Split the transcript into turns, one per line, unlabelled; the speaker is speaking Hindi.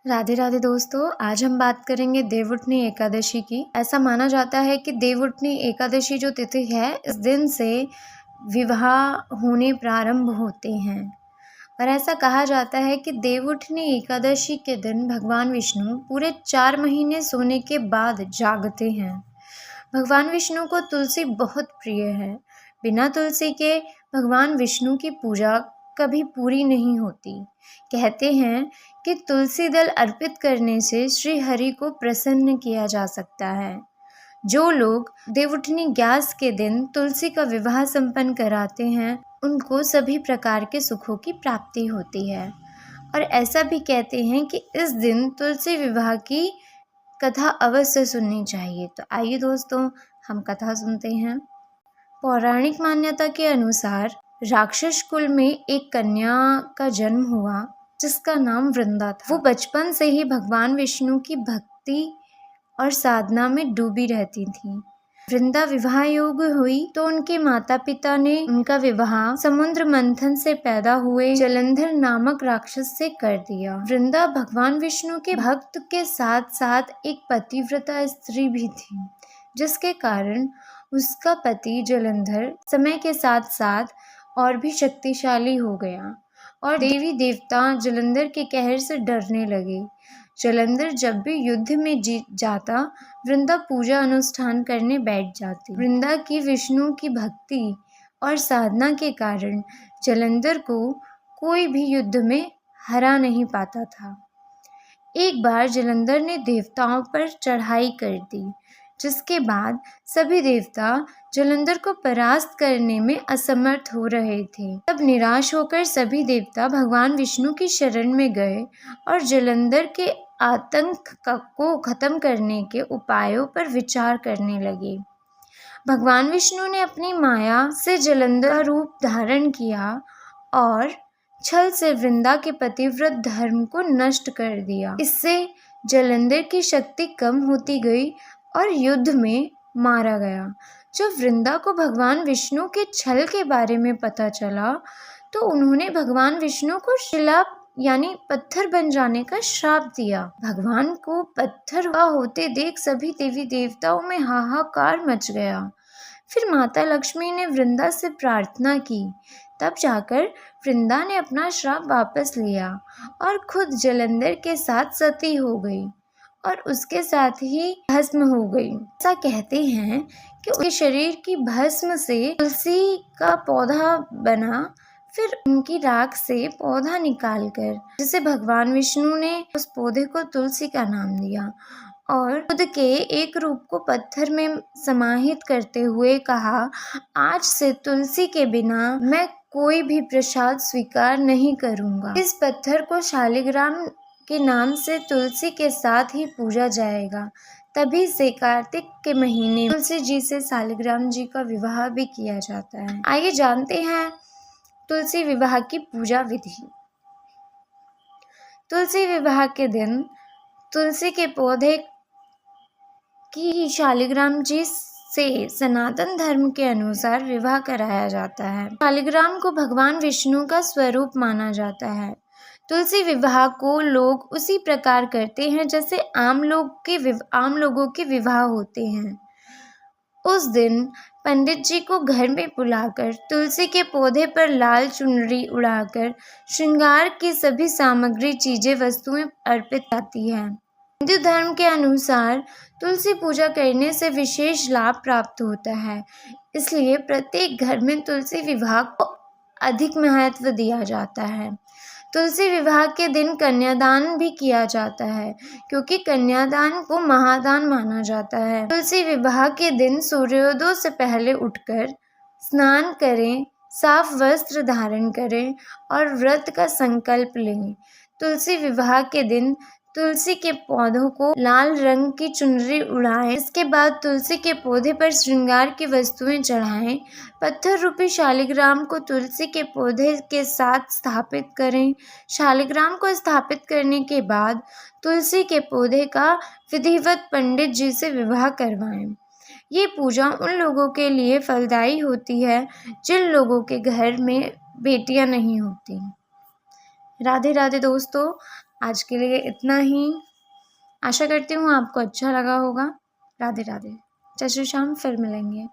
राधे राधे दोस्तों, आज हम बात करेंगे देवउठनी एकादशी की। ऐसा माना जाता है कि देवउठनी एकादशी जो तिथि है, इस दिन से विवाह होने प्रारंभ होते हैं और ऐसा कहा जाता है कि देवउठनी एकादशी के दिन भगवान विष्णु पूरे 4 महीने सोने के बाद जागते हैं। भगवान विष्णु को तुलसी बहुत प्रिय है। बिना तुलसी के भगवान विष्णु की पूजा कभी पूरी नहीं होती। कहते हैं कि तुलसी दल अर्पित करने से श्री हरि को प्रसन्न किया जा सकता है। जो लोग देवउठनी ग्यारस के दिन तुलसी का विवाह संपन्न कराते हैं, उनको सभी प्रकार के सुखों की प्राप्ति होती है और ऐसा भी कहते हैं कि इस दिन तुलसी विवाह की कथा अवश्य सुननी चाहिए। तो आइए दोस्तों, हम कथा सुनते हैं। पौराणिक मान्यता के अनुसार राक्षस कुल में एक कन्या का जन्म हुआ जिसका नाम वृंदा था। वो बचपन से ही भगवान विष्णु की भक्ति और साधना में डूबी रहती थी। वृंदा विवाह योग्य हुई तो उनके माता पिता ने उनका विवाह समुद्र मंथन से पैदा हुए जलंधर नामक राक्षस से कर दिया। वृंदा भगवान विष्णु के भक्त के साथ साथ एक पतिव्रता स्त्री भी थी, जिसके कारण उसका पति जलंधर समय के साथ साथ और भी शक्तिशाली हो गया और देवी देवता जलंधर के कहर से डरने लगे। जलंधर जब भी युद्ध में जीत जाता, वृंदा पूजा अनुष्ठान करने बैठ जाती। वृंदा की विष्णु की भक्ति और साधना के कारण जलंधर को कोई भी युद्ध में हरा नहीं पाता था। एक बार जलंधर ने देवताओं पर चढ़ाई कर दी, जिसके बाद सभी देवता जलंधर को परास्त करने में असमर्थ हो रहे थे। तब निराश होकर सभी देवता भगवान विष्णु की शरण में गए और जलंधर के आतंक को खत्म करने के उपायों पर विचार करने लगे। भगवान विष्णु ने अपनी माया से जलंधर का रूप धारण किया और छल से वृंदा के पतिव्रत धर्म को नष्ट कर दिया। इससे जलंधर की शक्ति कम होती गई और युद्ध में मारा गया। जब वृंदा को भगवान विष्णु के छल के बारे में पता चला तो उन्होंने भगवान विष्णु को शिला यानी पत्थर बन जाने का श्राप दिया। भगवान को पत्थर होते देख सभी देवी देवताओं में हाहाकार मच गया। फिर माता लक्ष्मी ने वृंदा से प्रार्थना की। तब जाकर वृंदा ने अपना श्राप वापस लिया और खुद जलंधर के साथ सती हो गई और उसके साथ ही भस्म हो गई। ऐसा कहते हैं कि उसके शरीर की भस्म से तुलसी का पौधा बना। फिर उनकी राख से पौधा निकालकर जिसे भगवान विष्णु ने उस पौधे को तुलसी का नाम दिया और खुद के एक रूप को पत्थर में समाहित करते हुए कहा, आज से तुलसी के बिना मैं कोई भी प्रसाद स्वीकार नहीं करूँगा। इस पत्थर को शालिग्राम के नाम से तुलसी के साथ ही पूजा जाएगा। तभी से कार्तिक के महीने तुलसी जी से शालिग्राम जी का विवाह भी किया जाता है। आइए जानते हैं तुलसी विवाह की पूजा विधि। तुलसी विवाह के दिन तुलसी के पौधे की शालिग्राम जी से सनातन धर्म के अनुसार विवाह कराया जाता है। शालिग्राम को भगवान विष्णु का स्वरूप माना जाता है। तुलसी विवाह को लोग उसी प्रकार करते हैं जैसे आम लोगों के विवाह होते हैं। उस दिन पंडित जी को घर में बुलाकर तुलसी के पौधे पर लाल चुनरी उड़ाकर श्रृंगार की सभी सामग्री चीजें वस्तुएं अर्पित जाती हैं। हिंदू धर्म के अनुसार तुलसी पूजा करने से विशेष लाभ प्राप्त होता है, इसलिए प्रत्येक घर में तुलसी विवाह को अधिक महत्व दिया जाता है। तुलसी विवाह के दिन कन्यादान भी किया जाता है, क्योंकि कन्यादान को महादान माना जाता है। तुलसी विवाह के दिन सूर्योदय से पहले उठकर स्नान करें, साफ वस्त्र धारण करें और व्रत का संकल्प लें। तुलसी विवाह के दिन तुलसी के पौधों को लाल रंग की चुनरी उड़ाएं। इसके बाद तुलसी के पौधे पर श्रृंगार की वस्तुएं चढ़ाएं। पत्थर रूपी शालिग्राम को तुलसी के पौधे के साथ स्थापित करें। शालिग्राम को स्थापित करने के बाद तुलसी के पौधे का विधिवत पंडित जी से विवाह करवाएं। ये पूजा उन लोगों के लिए फलदायी होती है जिन लोगों के घर में बेटियां नहीं होती। राधे राधे दोस्तों, आज के लिए इतना ही। आशा करती हूँ आपको अच्छा लगा होगा। राधे राधे। जय श्री श्याम। फिर मिलेंगे।